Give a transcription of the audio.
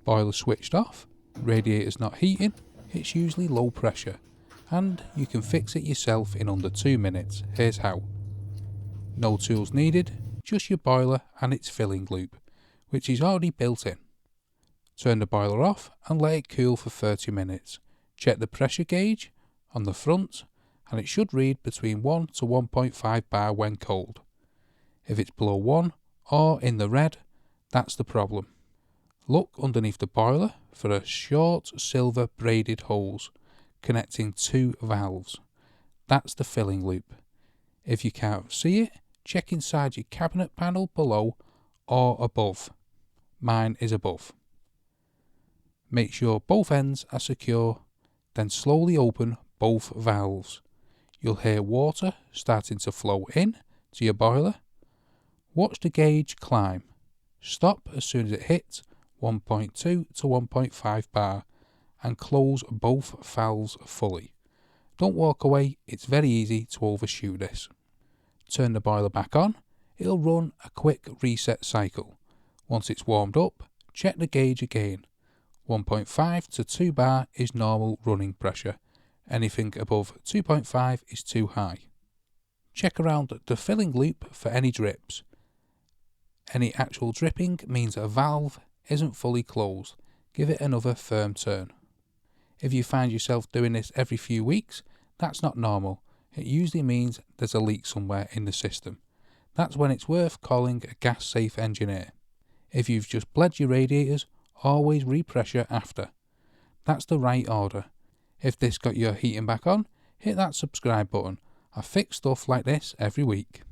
Boiler switched off, radiator's not heating, it's usually low pressure, and you can fix it yourself in under 2 minutes. Here's how. No tools needed, just your boiler and its filling loop, which is already built in. Turn the boiler off and let it cool for 30 minutes. Check the pressure gauge on the front and it should read between 1 to 1.5 bar when cold. If it's below 1 or in the red, that's the problem. Look underneath the boiler for a short silver braided holes connecting 2 valves. That's the filling loop. If you can't see it, check inside your cabinet panel below or above. Mine is above. Make sure both ends are secure, then slowly open both valves. You'll hear water starting to flow in to your boiler. Watch the gauge climb. Stop as soon as it hits 1.2 to 1.5 bar and close both valves fully. Don't walk away, it's very easy to overshoot this. Turn the boiler back on, it'll run a quick reset cycle. Once it's warmed up, check the gauge again. 1.5 to 2 bar is normal running pressure. Anything above 2.5 is too high. Check around the filling loop for any drips. Any actual dripping means a valve isn't fully closed. Give it another firm turn. If you find yourself doing this every few weeks, that's not normal. It usually means there's a leak somewhere in the system. That's when it's worth calling a gas-safe engineer. If you've just bled your radiators, always repressure after. That's the right order. If this got your heating back on, hit that subscribe button. I fix stuff like this every week.